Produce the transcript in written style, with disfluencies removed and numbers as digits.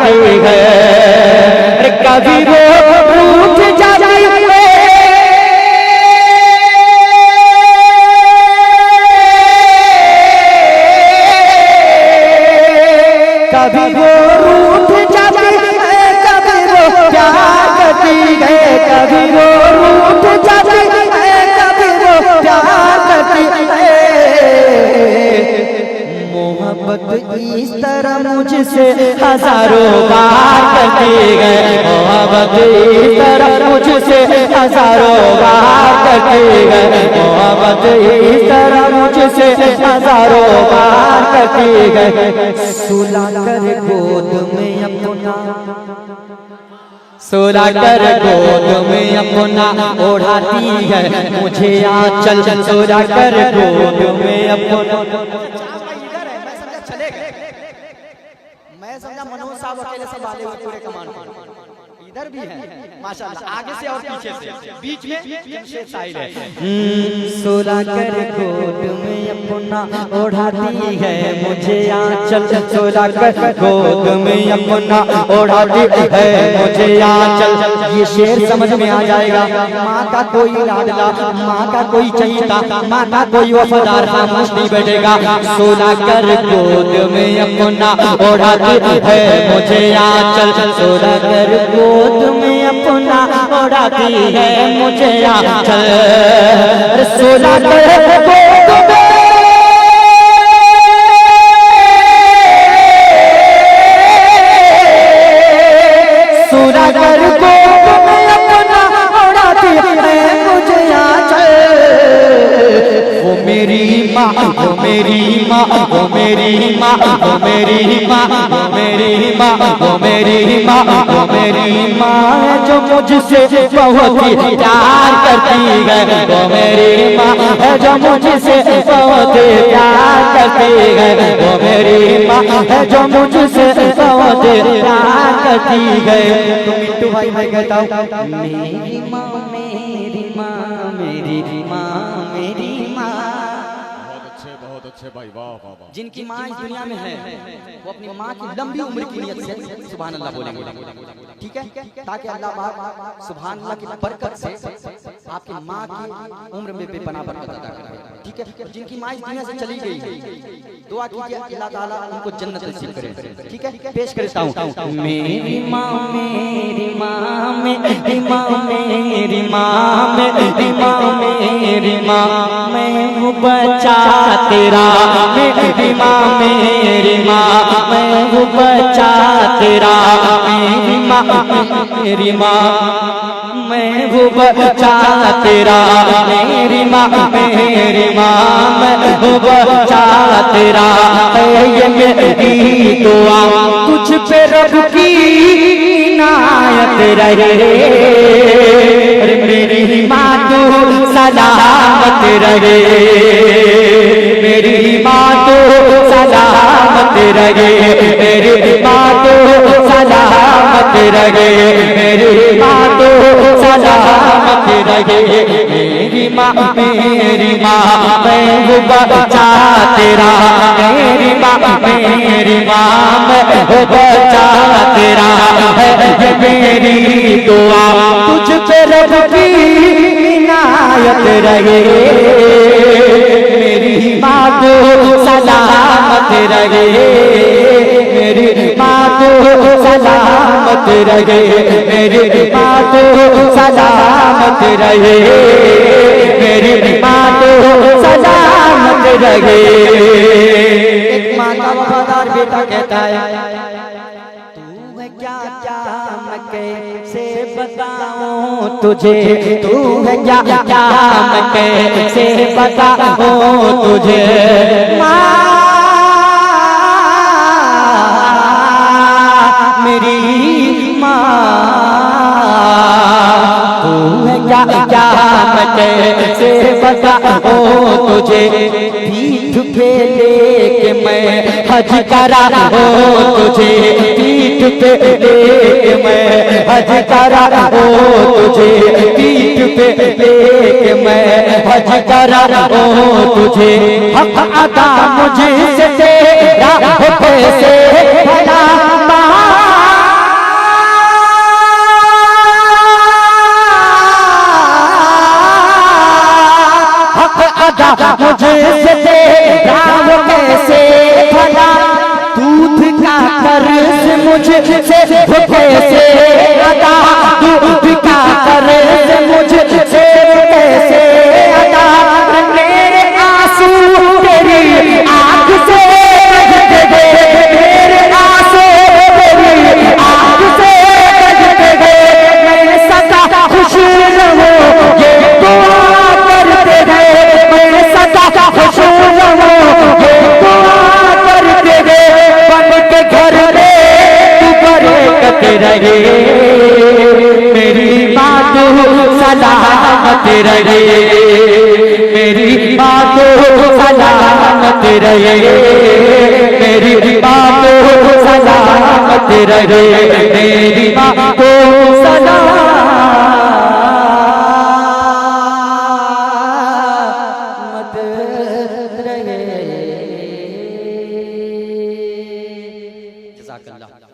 करती है। कभी वो रूठ जाती है, कभी वो रूठ जाती है, कभी वो प्यार करती है, कभी वो रूठ जाती है, कभी वो प्यार करती है। मोहब्बत इस तरह मुझसे हजारों बार करती है, मोहब्बत इस तरह मुझसे हजारों बार करती है, मोहब्बत इस तरह मुझसे हजारों बार करती है। सुला कर गोद में अपना, सुला कर गोद में अपना ओढ़ाती है मुझे आंचल, सुला कर गोद में अपना। मैं समझा मनोज साहब अकेले संभाले हुए पूरे कमान, इधर भी है माशाल्लाह, आगे से और पीछे से, बीच में जमशेद साहिल है। सुला कर गोद में अपना ओढ़ाती है मुझे आंचल, सुला कर गोद में अपना ओढ़ाती है मुझे आंचल। ये शेर समझ में आ जाएगा। माँ का कोई लाडला, माँ का कोई चहीता, माँ का कोई वफादार खामोश नहीं बैठेगा। सुला कर गोद में अपना ओढ़ाती है मुझे आंचल, सुला कर गोद में अपना ओढ़ाती है मुझे आंचल। सुला कर गोद में, सुला कर गोद में अपना ओढ़ाती है मुझे आंचल। वो मेरी माँ, वो मेरी माँ, वो मेरी माँ, वो मेरी माँ, वो मेरी माँ, वो मेरी माँ, वो मेरी माँ है जो मुझसे बहुत ही प्यार करती है। वो मेरी माँ है जो मुझसे बहुत ही प्यार करती है। वो मेरी माँ है जो मुझसे बहुत ही प्यार करती है। तो मिट्टू भाई मैं कहता हूँ मेरी माँ, मेरी माँ, मेरी माँ, मेरी माँ। बहुत अच्छे भाई, वाह वाह वाह। जिनकी माँ इस दुनिया में है वो अपनी माँ की लंबी उम्र की नियत से सुभान अल्लाह बोलेंगे, ठीक है, ताकि अल्लाह पाक सुभान अल्लाह की बरकत से आपकी माँ की उम्र में बेपनाह बरकत अता करे, ठीक है। जिनकी माँ इस दुनिया से चली गई दुआ कीजिए अल्लाह ताला उनको जन्नत नसीब करे, ठीक है। पेश करता हूँ मेरी माँ, मेरी माँ, मेरी माँ, मेरी माँ, मेरी माँ, मेरी माँ, मैं हूँ बच्चा तेरा, मेरी माँ, मेरी माँ, मैं हूँ बच्चा तेरा, मेरी माँ, मेरी माँ, मैं हूँ बच्चा तेरा, मेरी माँ, मेरी माँ, मैं हूँ बच्चा तेरा। ये मेरी दुआ तुझ पे रब की इनायत रहे, मेरी माँ तू सलामत रहे, मेरी माँ तो सलामत रहे, मेरी माँ तो सलामत रहे, मेरी माँ तो सलामत रहे। मेरी माँ, मेरी माँ, मैं हूँ बच्चा तेरा, मेरी माँ, मेरी माँ, मैं हूँ बच्चा तेरा। है मेरी दुआ तुझ पे रब की इनायत रहे, मेरी माँ को सलामत रहे, मेरी माँ को सलामत रहे, मेरी माँ को सलामत रहे, मेरी माँ को सलामत रहे। एक माँ का वफादार बेटा कहता है तू है क्या क्या मैं कैसे बताऊं तुझे, तू है क्या क्या मैं कैसे बताऊं तुझे। माँ मेरी माँ तू है क्या क्या मैं कैसे बताऊं तुझे। पीठ पे लेके मैं हज करा हो तुझे, पीठ पे लेके मैं हज करा हो तुझे, पीठ पे लेके मैं हज करा हो तुझे। हक अदा मुझसे तेरा पैसे भला मुझसे वो कैसे अदा, दूध का कर्ज मुझसे वो कैसे अदा, मेरे आंसू तेरी आंख से बहते गए, मेरे आंसू तेरी आंख से बहते गए, मैं सदा खुश रहूं ये दुआ करते गए, मैं सदा खुश रहूं ये दुआ करते गए, बन के घर में तू बरकत रहे, मेरी माँ तो सलामत रहे, मेरी माँ तो सलामत रहे, मेरी माँ तो सलामत रहे, मेरी माँ तो सलामत रहे। जज़ाकल्लाह।